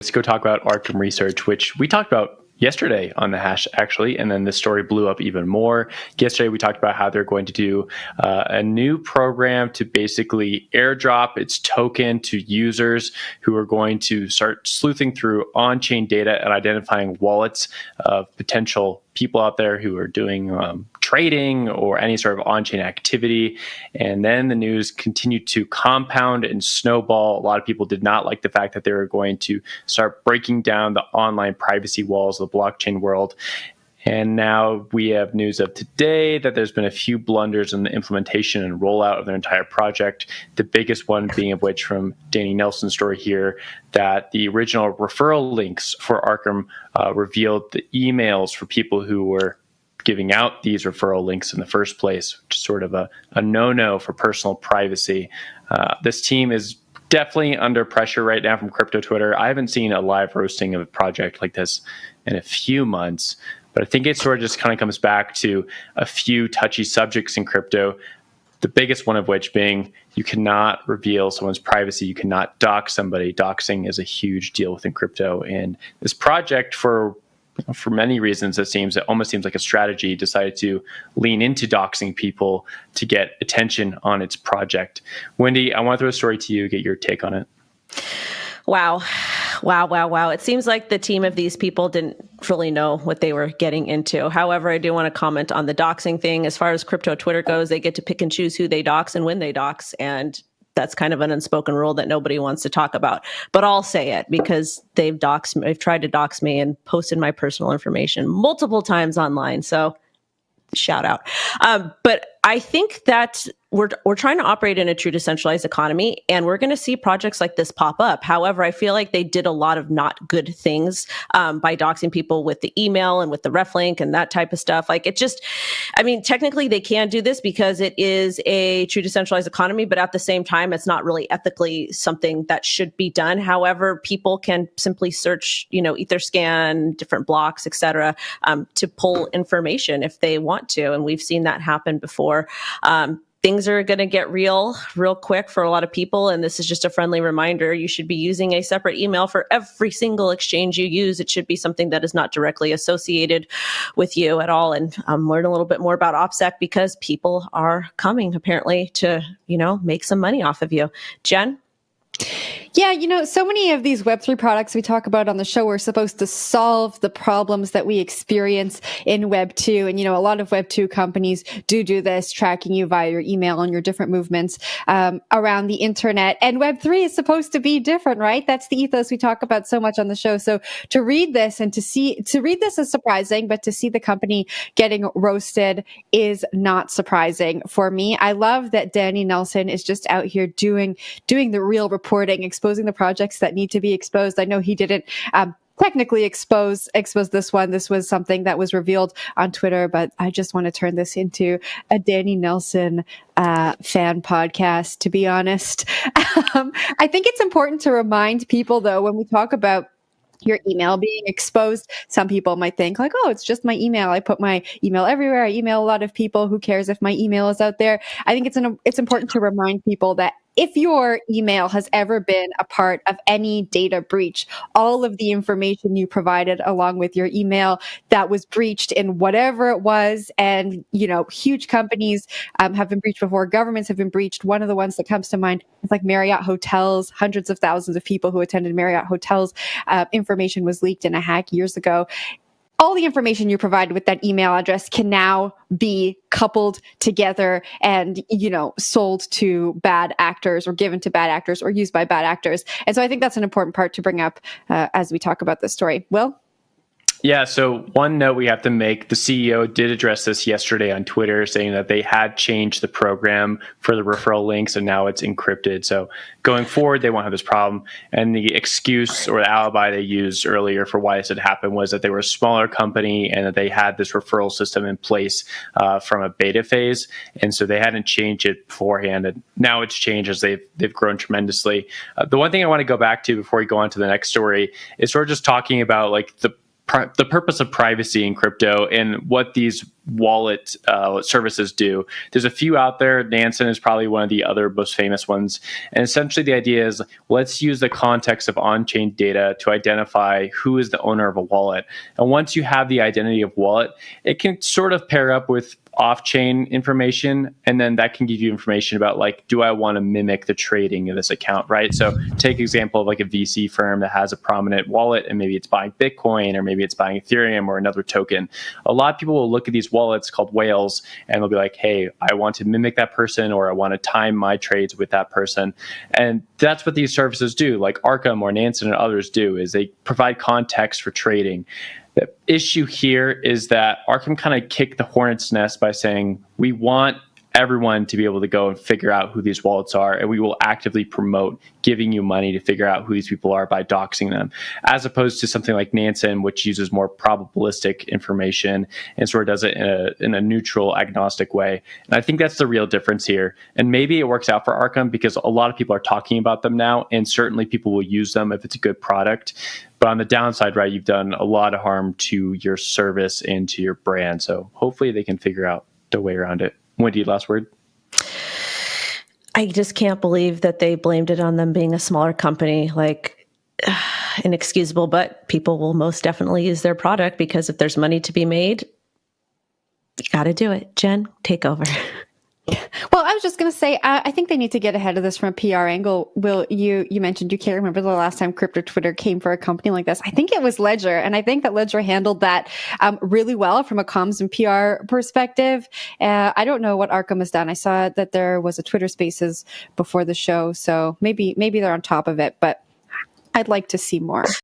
Let's go talk about Arkham research, which we talked about yesterday on the hash, actually, and then the story blew up even more. Yesterday, we talked about how they're going to do a new program to basically airdrop its token to users who are going to start sleuthing through on-chain data and identifying wallets of potential people out there who are doing trading or any sort of on-chain activity. And then the news continued to compound and snowball. A lot of people did not like the fact that they were going to start breaking down the online privacy walls of the blockchain world. And now we have news of today that there's been a few blunders in the implementation and rollout of their entire project. The biggest one being of which from Danny Nelson's story here, that the original referral links for Arkham revealed the emails for people who were giving out these referral links in the first place, which is sort of a no-no for personal privacy. This team is definitely under pressure right now from crypto Twitter. I haven't seen a live roasting of a project like this in a few months, but I think it sort of just kind of comes back to a few touchy subjects in crypto, the biggest one of which being you cannot reveal someone's privacy. You cannot dox somebody. Doxing is a huge deal within crypto. And this project, for many reasons, it almost seems like a strategy, decided to lean into doxing people to get attention on its project. Wendy, I want to throw a story to you, get your take on it. Wow. It seems like the team of these people didn't really know what they were getting into. However, I do want to comment on the doxing thing. As far as crypto Twitter goes, they get to pick and choose who they dox and when they dox. And that's kind of an unspoken rule that nobody wants to talk about. But I'll say it because they've tried to dox me and posted my personal information multiple times online. So shout out. But I think that we're trying to operate in a true decentralized economy, and we're going to see projects like this pop up. However, I feel like they did a lot of not good things by doxing people with the email and with the ref link and that type of stuff. Like technically they can do this because it is a true decentralized economy, but at the same time, it's not really ethically something that should be done. However, people can simply search, Etherscan, different blocks, et cetera, to pull information if they want to. And we've seen that happen before. Things are going to get real quick for a lot of people. And this is just a friendly reminder. You should be using a separate email for every single exchange you use. It should be something that is not directly associated with you at all. And learn a little bit more about OPSEC because people are coming apparently to, make some money off of you. Jen? Yeah, so many of these Web3 products we talk about on the show are supposed to solve the problems that we experience in Web2. And, a lot of Web2 companies do this, tracking you via your email and your different movements around the internet. And Web3 is supposed to be different, right? That's the ethos we talk about so much on the show. So to read this and to read this is surprising, but to see the company getting roasted is not surprising for me. I love that Danny Nelson is just out here doing the real reporting, exposing the projects that need to be exposed. I know he didn't technically expose this one. This was something that was revealed on Twitter, but I just want to turn this into a Danny Nelson fan podcast, to be honest. I think it's important to remind people, though, when we talk about your email being exposed, some people might think like, oh, it's just my email. I put my email everywhere. I email a lot of people. Who cares if my email is out there? I think it's important to remind people that if your email has ever been a part of any data breach, all of the information you provided along with your email that was breached in whatever it was, and, huge companies have been breached before, governments have been breached. One of the ones that comes to mind is like Marriott Hotels. Hundreds of thousands of people who attended Marriott Hotels, information was leaked in a hack years ago. All the information you provided with that email address can now be coupled together and, sold to bad actors or given to bad actors or used by bad actors. And so I think that's an important part to bring up as we talk about this story. Will? Yeah, so one note we have to make, the CEO did address this yesterday on Twitter, saying that they had changed the program for the referral links and now it's encrypted. So going forward, they won't have this problem. And the excuse or the alibi they used earlier for why this had happened was that they were a smaller company and that they had this referral system in place from a beta phase. And so they hadn't changed it beforehand. And now it's changed as they've grown tremendously. The one thing I want to go back to before we go on to the next story is sort of just talking about like the purpose of privacy in crypto and what these wallet services do. There's a few out there. Nansen is probably one of the other most famous ones. And essentially the idea is, let's use the context of on-chain data to identify who is the owner of a wallet. And once you have the identity of wallet, it can sort of pair up with off-chain information, and then that can give you information about, like, do I want to mimic the trading of this account, right? So take example of like a VC firm that has a prominent wallet, and maybe it's buying Bitcoin, or maybe it's buying Ethereum or another token. A lot of people will look at these wallets called whales, and they'll be like, hey, I want to mimic that person, or I want to time my trades with that person. And that's what these services do, like Arkham or Nansen and others do, is they provide context for trading. The issue here is that Arkham kind of kicked the hornet's nest by saying, we want everyone to be able to go and figure out who these wallets are, and we will actively promote giving you money to figure out who these people are by doxing them, as opposed to something like Nansen, which uses more probabilistic information and sort of does it in a neutral, agnostic way. And I think that's the real difference here. And maybe it works out for Arkham because a lot of people are talking about them now, and certainly people will use them if it's a good product. But on the downside, right, you've done a lot of harm to your service and to your brand. So hopefully they can figure out the way around it. Wendy, last word. I just can't believe that they blamed it on them being a smaller company. Like, inexcusable, but people will most definitely use their product because if there's money to be made, you got to do it. Jen, take over. Well, I was just going to say, I think they need to get ahead of this from a PR angle. Will, you mentioned you can't remember the last time crypto Twitter came for a company like this. I think it was Ledger, and I think that Ledger handled that really well from a comms and PR perspective. I don't know what Arkham has done. I saw that there was a Twitter Spaces before the show, so maybe they're on top of it, but I'd like to see more.